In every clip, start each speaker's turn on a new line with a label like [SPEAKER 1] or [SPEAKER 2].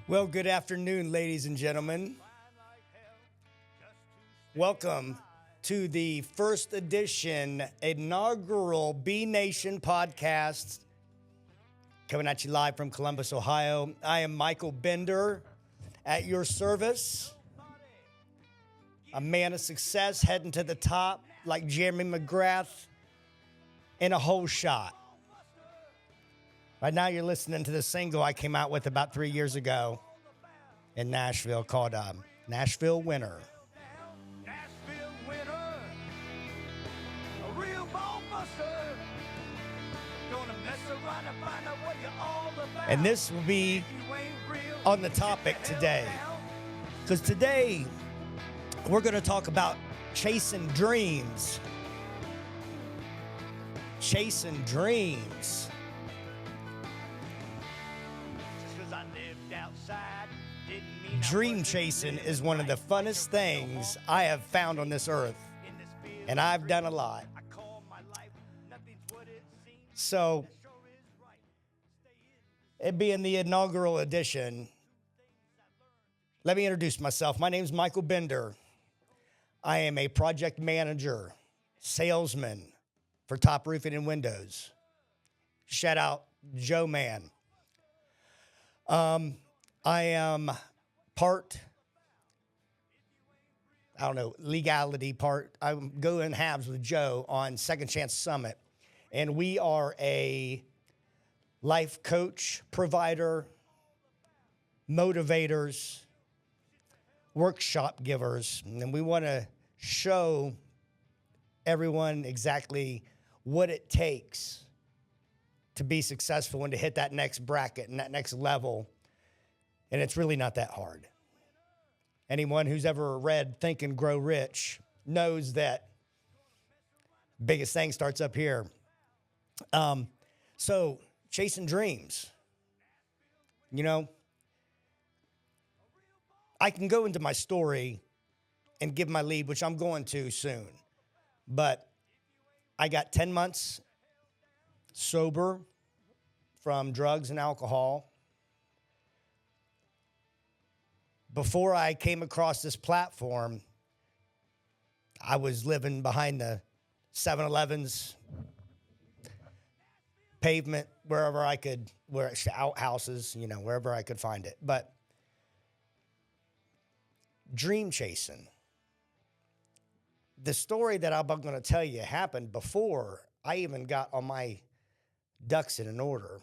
[SPEAKER 1] Well, good afternoon, ladies and gentlemen. Welcome to the first edition inaugural B Nation podcast, coming at you live from Columbus, Ohio. I am Michael Bender at your service, a man of success heading to the top like Jeremy McGrath in a whole shot. Right now, you're listening to the single I came out with about 3 years ago in Nashville called Nashville Winter.
[SPEAKER 2] Nashville winner, a real ball buster. Gonna mess around and find out what you're all about.
[SPEAKER 1] And this will be on the topic today, because today we're going to talk about chasing dreams. Chasing dreams. Dream chasing is one of the funnest things I have found on this earth, and I've done a lot. So, it being the inaugural edition, let me introduce myself. My name is Michael Bender. I am a project manager, salesman for Top Roofing and Windows. Shout out Joe Man. I am part, legality part. I go in halves with Joe on Second Chance Summit. And we are a life coach, provider, motivators, workshop givers. And we want to show everyone exactly what it takes to be successful and to hit that next bracket and that next level. And it's really not that hard. Anyone who's ever read Think and Grow Rich knows that biggest thing starts up here. So chasing dreams, I can go into my story and give my lead, which I'm going to soon. But I got 10 months sober from drugs and alcohol. Before I came across this platform, I was living behind the 7-Elevens, pavement, wherever I could, outhouses, wherever I could find it. But dream chasing. The story that I'm going to tell you happened before I even got on my ducks in an order.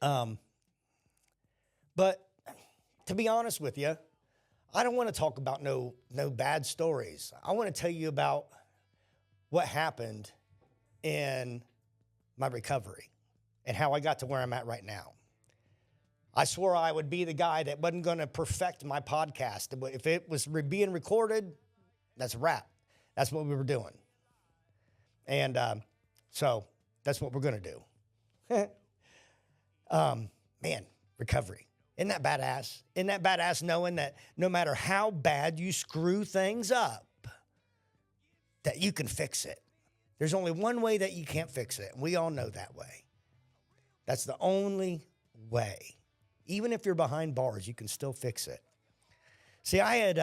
[SPEAKER 1] But to be honest with you, I don't want to talk about no bad stories. I want to tell you about what happened in my recovery and how I got to where I'm at right now. I swore I would be the guy that wasn't going to perfect my podcast. If it was being recorded, that's a wrap. That's what we were doing. And so that's what we're going to do. Man, recovery. Isn't that badass? Isn't that badass knowing that no matter how bad you screw things up, that you can fix it? There's only one way that you can't fix it. And we all know that way. That's the only way. Even if you're behind bars, you can still fix it. See, I had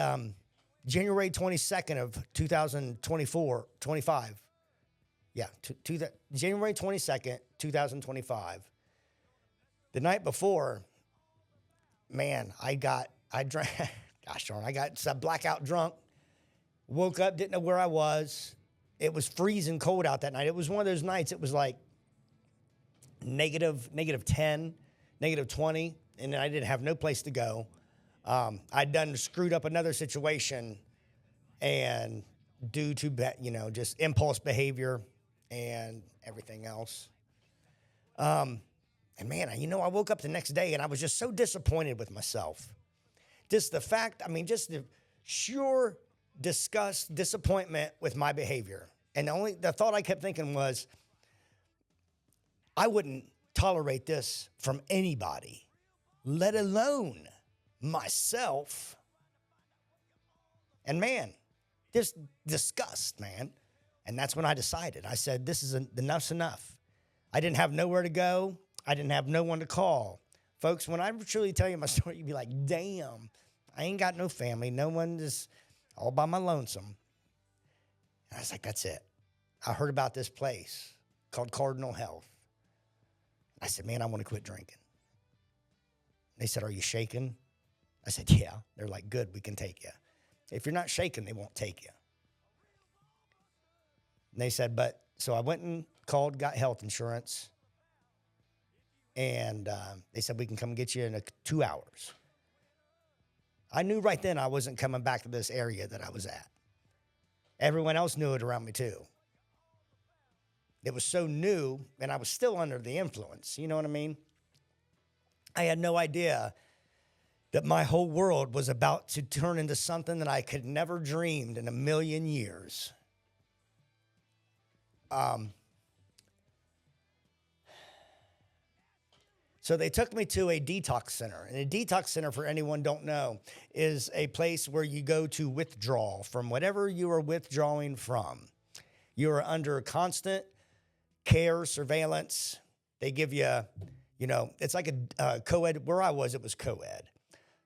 [SPEAKER 1] January 22nd of 25. Yeah, January 22nd, 2025. The night before, man, I got blackout drunk, woke up, didn't know where I was. It was freezing cold out that night. It was one of those nights, it was like negative 10, negative 20, and I didn't have no place to go. I'd screwed up another situation, and due to, just impulse behavior and everything else. And man, I woke up the next day and I was just so disappointed with myself. Just the sheer disgust, disappointment with my behavior. And the thought I kept thinking was, I wouldn't tolerate this from anybody, let alone myself. And man, just disgust, man. And that's when I decided. I said, enough's enough. I didn't have nowhere to go. I didn't have no one to call. Folks, when I truly tell you my story, you'd be like, damn, I ain't got no family. No one, just all by my lonesome. And I was like, that's it. I heard about this place called Cardinal Health. I said, man, I want to quit drinking. They said, are you shaking? I said, yeah. They're like, good, we can take you. If you're not shaking, they won't take you. And they said, so I went and called, got health insurance. And they said, we can come get you in 2 hours. I knew right then I wasn't coming back to this area that I was at. Everyone else knew it around me too. It was so new, and I was still under the influence. You know what I mean? I had no idea that my whole world was about to turn into something that I could never dreamed in a million years. So they took me to a detox center. And a detox center, for anyone don't know, is a place where you go to withdraw from whatever you are withdrawing from. You are under constant care, surveillance. They give you, it's like a co-ed. Where I was, it was co-ed.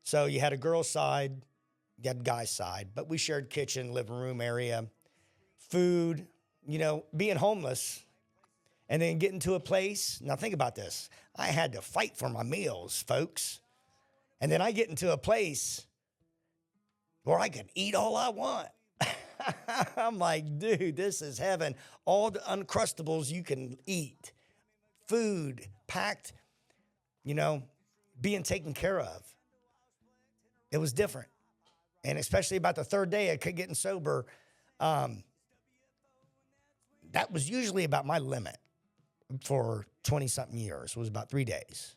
[SPEAKER 1] So you had a girl's side, you had a guy's side, but we shared kitchen, living room area, food, being homeless. And then getting to a place, now think about this. I had to fight for my meals, folks. And then I get into a place where I can eat all I want. I'm like, dude, this is heaven. All the Uncrustables you can eat. Food, packed, being taken care of. It was different. And especially about the third day of getting sober, that was usually about my limit. For 20-something years. It was about 3 days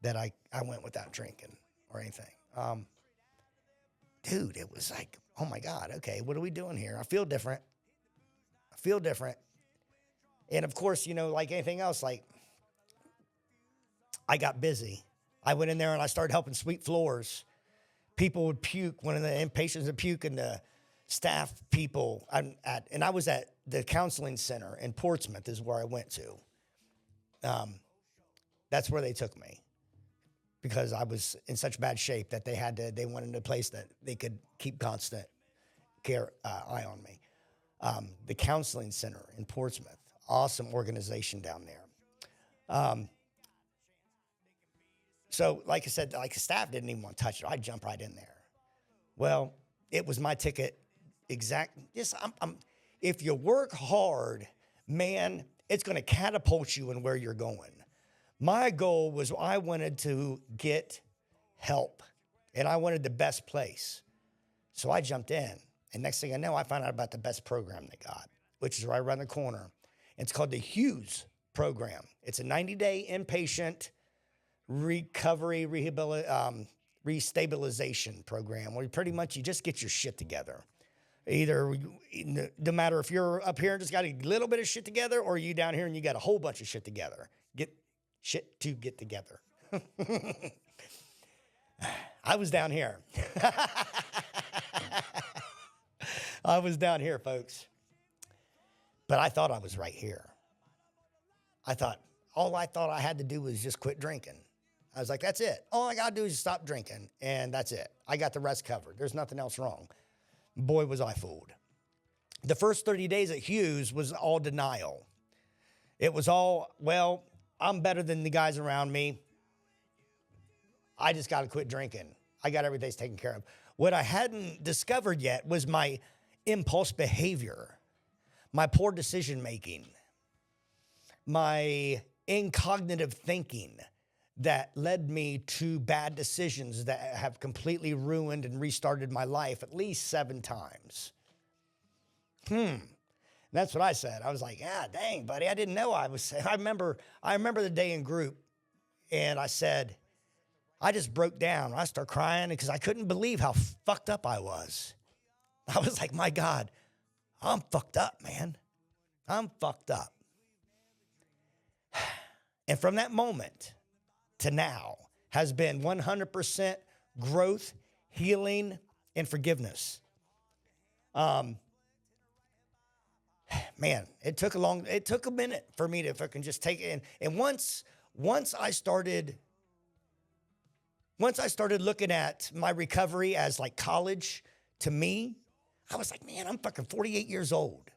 [SPEAKER 1] that I went without drinking or anything. Dude, it was like, oh my God, okay, what are we doing here? I feel different. And of course, like anything else, like I got busy. I went in there and I started helping sweep floors. People would puke. One of the inpatients would puke, and the staff people, and I was at the counseling center in Portsmouth is where I went to. That's where they took me because I was in such bad shape that they wanted a place that they could keep constant care, eye on me. The counseling center in Portsmouth, awesome organization down there. So like I said, like the staff didn't even want to touch it. I'd jump right in there. Well, it was my ticket. If you work hard, man, it's going to catapult you in where you're going. My goal was I wanted to get help, and I wanted the best place. So I jumped in, and next thing I know, I found out about the best program they got, which is right around the corner. It's called the Hughes program. It's a 90-day inpatient recovery restabilization program where pretty much you just get your shit together. Either, no matter if you're up here and just got a little bit of shit together, or you down here and you got a whole bunch of shit together. Get shit to get together. I was down here. I was down here, folks. But I thought I was right here. All I thought I had to do was just quit drinking. I was like, that's it. All I got to do is stop drinking, and that's it. I got the rest covered. There's nothing else wrong. Boy, was I fooled. The first 30 days at Hughes was all denial. It was all, well, I'm better than the guys around me. I just got to quit drinking. I got everything taken care of. What I hadn't discovered yet was my impulse behavior, my poor decision making, my incognitive thinking that led me to bad decisions that have completely ruined and restarted my life at least 7 times. That's what I said. I was like, dang, buddy, I didn't know I remember the day in group, and I said, I just broke down. I started crying because I couldn't believe how fucked up I was. I was like, my God, I'm fucked up, man. I'm fucked up. And from that moment to now has been 100% growth, healing, and forgiveness. man, it took a minute for me to fucking just take it in. And once I started looking at my recovery as like college to me, I was like, man, I'm fucking 48 years old.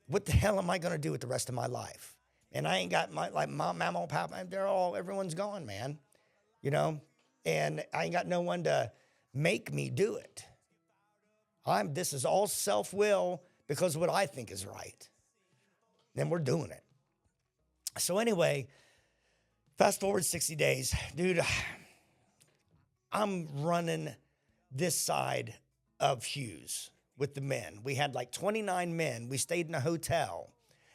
[SPEAKER 1] What the hell am I going to do with the rest of my life? And I ain't got my, like, mom, mama, papa, everyone's gone, man, you know? And I ain't got no one to make me do it. This is all self-will because of what I think is right. Then we're doing it. So anyway, fast forward 60 days, dude, I'm running this side of Hughes with the men. We had like 29 men. We stayed in a hotel,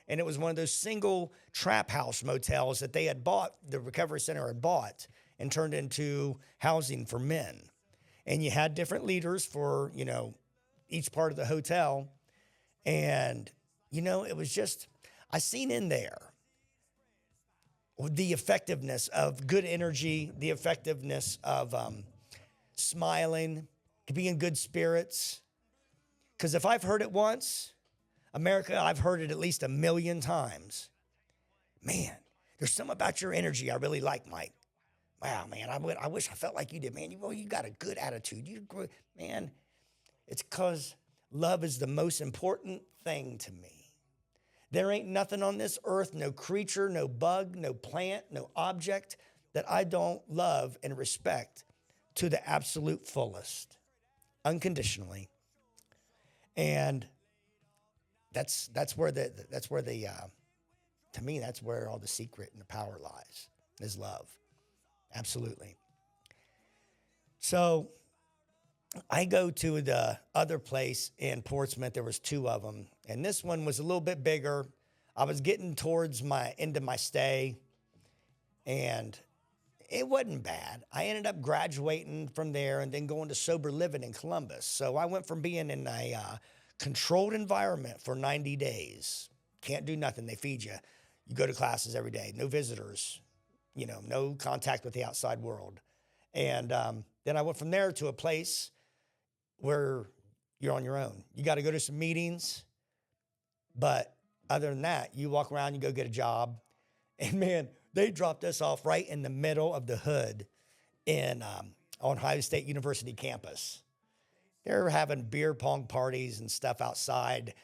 [SPEAKER 1] and it was one of those single trap house motels that they had bought, the recovery center had bought and turned into housing for men. And you had different leaders for, you know, each part of the hotel. And, you know, it was just, I seen in there the effectiveness of good energy, the effectiveness of smiling, being in good spirits. Because if I've heard it once, America, I've heard it at least 1 million times. Man, there's something about your energy I really like, Mike. Wow, man, I wish I felt like you did, man. You got a good attitude. Man, it's because love is the most important thing to me. There ain't nothing on this earth, no creature, no bug, no plant, no object that I don't love and respect to the absolute fullest, unconditionally. And that's where to me, that's where all the secret and the power lies, is love. Absolutely. So I go to the other place in Portsmouth. There was 2 of them, and this one was a little bit bigger. I was getting towards my end of my stay, and it wasn't bad. I ended up graduating from there and then going to sober living in Columbus. So I went from being in a controlled environment for 90 days. Can't do nothing. They feed you. You go to classes every day. No visitors. You know, no contact with the outside world. And then I went from there to a place where you're on your own. You got to go to some meetings. But other than that, you walk around, you go get a job. And man, they dropped us off right in the middle of the hood on Ohio State University campus. They're having beer pong parties and stuff outside.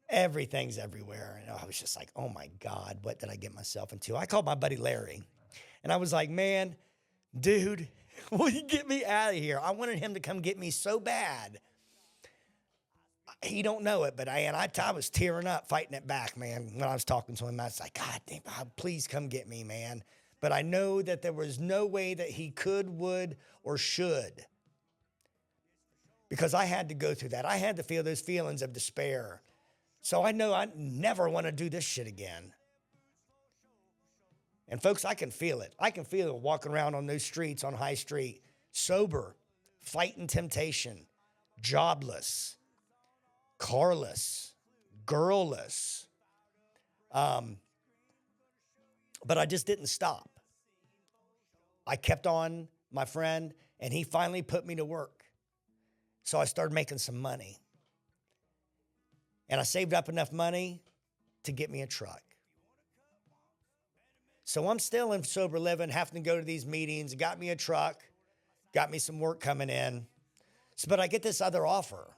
[SPEAKER 1] Everything's everywhere. And I was just like, oh my God, what did I get myself into? I called my buddy Larry, and I was like, man, dude, will you get me out of here? I wanted him to come get me so bad. He don't know it, but I was tearing up, fighting it back, man. When I was talking to him, I was like, God damn, please come get me, man. But I know that there was no way that he could, would, or should, because I had to go through that. I had to feel those feelings of despair. So I know I never want to do this shit again. And folks, I can feel it. I can feel it walking around on those streets on High Street, sober, fighting temptation, jobless, carless, girlless. But I just didn't stop. I kept on, my friend, and he finally put me to work. So I started making some money. And I saved up enough money to get me a truck. So I'm still in sober living, having to go to these meetings, got me a truck, got me some work coming in. But I get this other offer.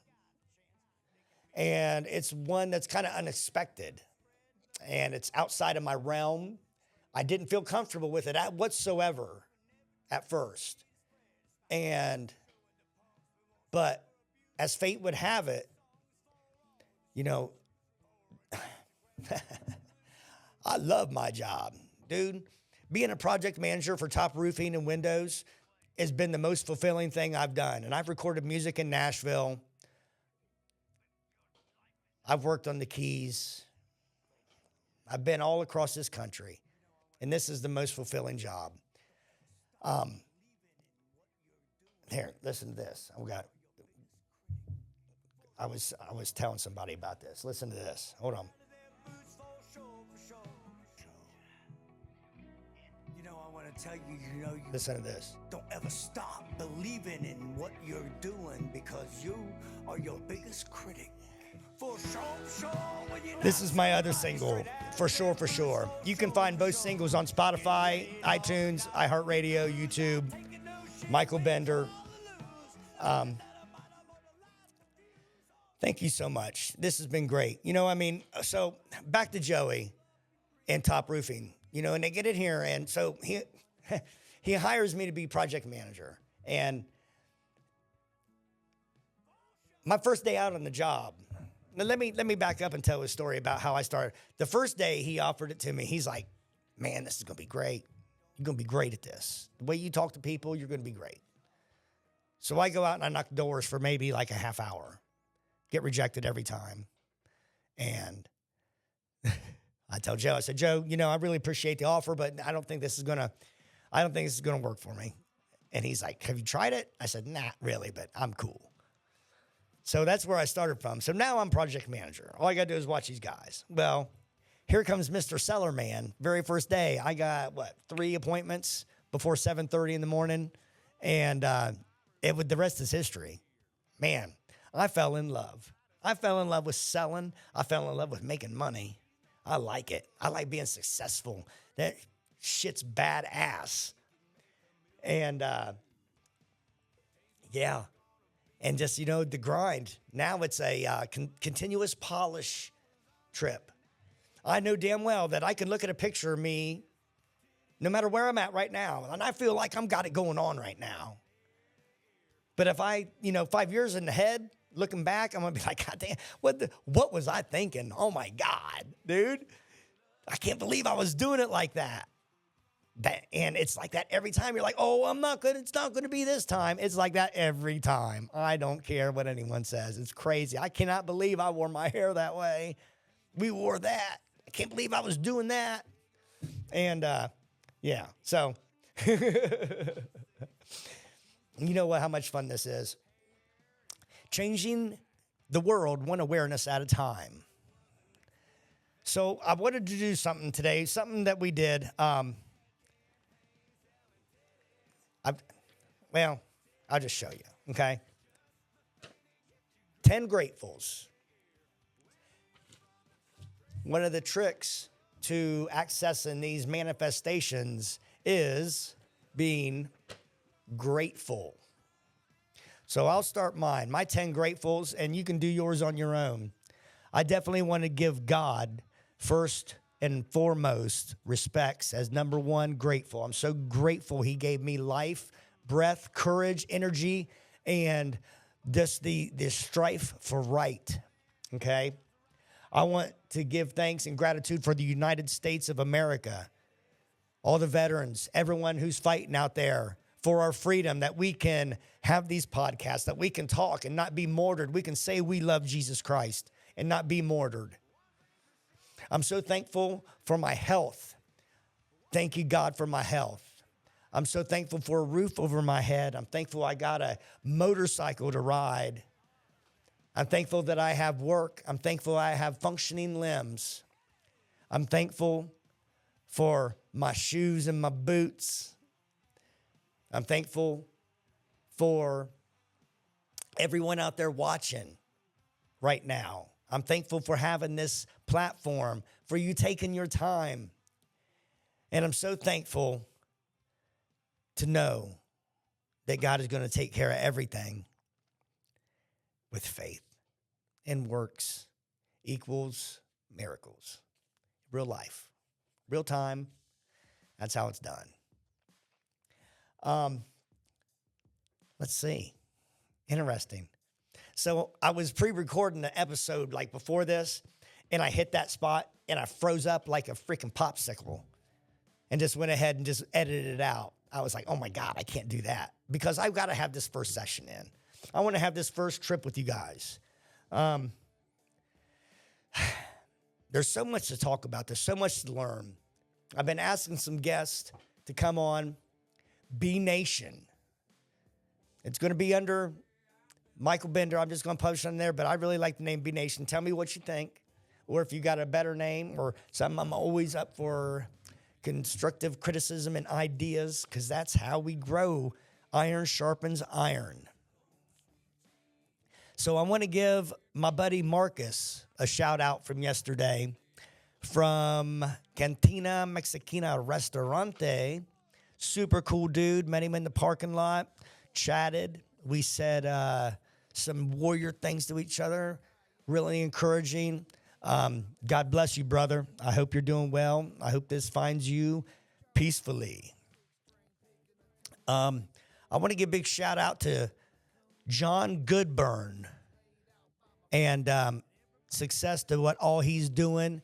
[SPEAKER 1] And it's one that's kind of unexpected. And it's outside of my realm. I didn't feel comfortable with it whatsoever at first. But as fate would have it, you know, I love my job, dude. Being a project manager for Top Roofing and Windows has been the most fulfilling thing I've done. And I've recorded music in Nashville. I've worked on the Keys. I've been all across this country. And this is the most fulfilling job. Here, listen to this. I was telling somebody about this. Listen to this. Hold on.
[SPEAKER 2] You know, I want to to tell you, you
[SPEAKER 1] Listen to this.
[SPEAKER 2] don't ever stop believing in what you're doing because you are your biggest critic. For sure, when you're
[SPEAKER 1] This
[SPEAKER 2] not
[SPEAKER 1] is my other single, For Sure, For Sure. You can find both singles on Spotify, iTunes, iHeartRadio, YouTube, Michael Bender. Thank you so much. This has been great. So back to Joey and Top Roofing, and they get in here. And so he hires me to be project manager. And my first day out on the job, now let me back up and tell a story about how I started. The first day he offered it to me, he's like, man, this is going to be great. You're going to be great at this. The way you talk to people, you're going to be great. So I go out and I knock doors for maybe like a half hour. Get rejected every time. And I tell Joe, I said, Joe, I really appreciate the offer, but I don't think this is going to work for me. And he's like, have you tried it? I said, not really, but I'm cool. So that's where I started from. So now I'm project manager. All I got to do is watch these guys. Well, here comes Mr. Sellerman. Very first day, I got, 3 appointments before 7:30 in the morning. And the rest is history. Man, I fell in love. I fell in love with selling. I fell in love with making money. I like it. I like being successful. That shit's badass. And, yeah. And just, the grind. Now it's a continuous polish trip. I know damn well that I can look at a picture of me no matter where I'm at right now, and I feel like I've got it going on right now. But if I, 5 years in the head, looking back, I'm going to be like, God damn, what was I thinking? Oh, my God, dude. I can't believe I was doing it like that. And it's like that every time. You're like, oh, it's not going to be this time. It's like that every time. I don't care what anyone says. It's crazy. I cannot believe I wore my hair that way. We wore that. I can't believe I was doing that. And, yeah, so you know what? How much fun this is. Changing the world one awareness at a time. So I wanted to do something today, something that we did. I'll just show you, okay? 10 gratefuls. One of the tricks to accessing these manifestations is being grateful. So I'll start mine. My 10 gratefuls, and you can do yours on your own. I definitely want to give God first and foremost respects as number one, grateful. I'm so grateful he gave me life, breath, courage, energy, and just the strife for right, okay? I want to give thanks and gratitude for the United States of America, all the veterans, everyone who's fighting out there for our freedom, that we can have these podcasts, that we can talk and not be martyred. We can say we love Jesus Christ and not be martyred. I'm so thankful for my health. Thank you, God, for my health. I'm so thankful for a roof over my head. I'm thankful I got a motorcycle to ride. I'm thankful that I have work. I'm thankful I have functioning limbs. I'm thankful for my shoes and my boots. I'm thankful for everyone out there watching right now. I'm thankful for having this platform, for you taking your time. And I'm so thankful to know that God is going to take care of everything with faith. And works equals miracles. Real life, real time. That's how it's done. Let's see. Interesting. So I was pre-recording the episode like before this, and I hit that spot and I froze up like a freaking popsicle and just went ahead and just edited it out. I was like, oh my God, I can't do that because I've got to have this first session in. I want to have this first trip with you guys. There's so much to talk about. There's so much to learn. I've been asking some guests to come on. B Nation. It's going to be under Michael Bender. I'm just going to publish on there, but I really like the name B Nation. Tell me what you think, or if you got a better name or something. I'm always up for constructive criticism and ideas, because that's how we grow. Iron sharpens iron. So I want to give my buddy Marcus a shout out from yesterday from Cantina Mexicana Restaurante. Super cool dude. Met him in the parking lot, chatted. We said some warrior things to each other. Really encouraging. God bless you, brother. I hope you're doing well. I hope this finds you peacefully. I want to give a big shout out to John Goodburn and success to what all he's doing.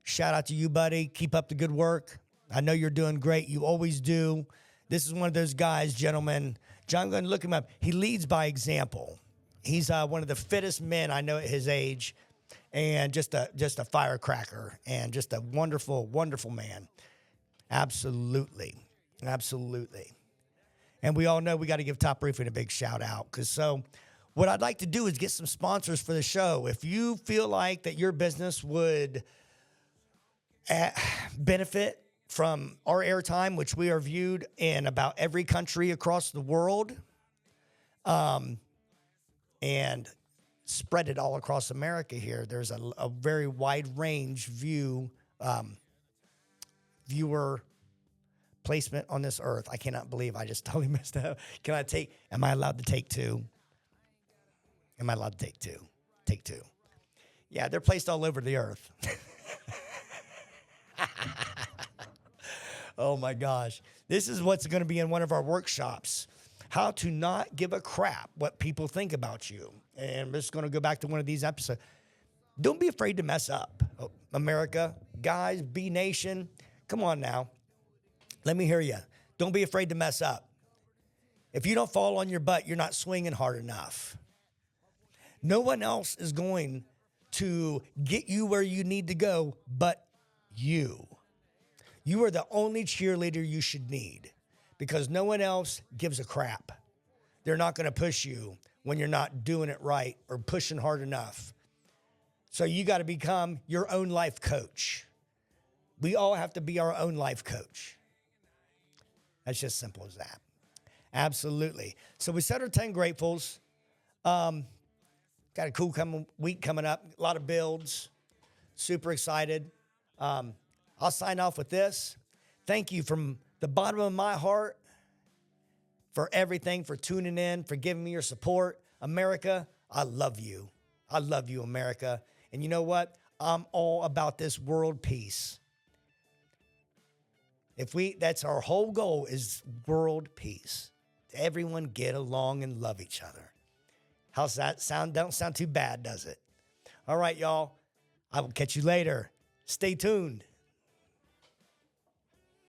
[SPEAKER 1] Shout out to you, buddy. Keep up the good work. I know you're doing great. You always do. This is one of those guys, gentlemen. John, go and look him up. He leads by example. He's one of the fittest men I know at his age, and just a firecracker, and just a wonderful, wonderful man. Absolutely. Absolutely. And we all know we got to give Top Roofing a big shout out. So what I'd like to do is get some sponsors for the show. If you feel like that your business would benefit from our airtime, which we are viewed in about every country across the world, and spread it all across America here. There's a very wide range viewer placement on this earth. I cannot believe I just totally messed up. Am I allowed to take two? Am I allowed to take two? Take two. Yeah, they're placed all over the earth. Oh my gosh. This is what's going to be in one of our workshops. How to not give a crap what people think about you. And I'm just going to go back to one of these episodes. Don't be afraid to mess up. Oh, America, guys, B Nation, come on now. Let me hear you. Don't be afraid to mess up. If you don't fall on your butt, you're not swinging hard enough. No one else is going to get you where you need to go but you. You are the only cheerleader you should need, because no one else gives a crap. They're not going to push you when you're not doing it right or pushing hard enough. So you got to become your own life coach. We all have to be our own life coach. That's just simple as that. Absolutely. So we said our 10 gratefuls. Got a cool week coming up. A lot of builds. Super excited. I'll sign off with this. Thank you from the bottom of my heart for everything, for tuning in, for giving me your support. America, I love you. I love you, America. And you know what? I'm all about this world peace. That's our whole goal, is world peace. Everyone get along and love each other. How's that sound? Don't sound too bad, does it? All right, y'all. I will catch you later. Stay tuned.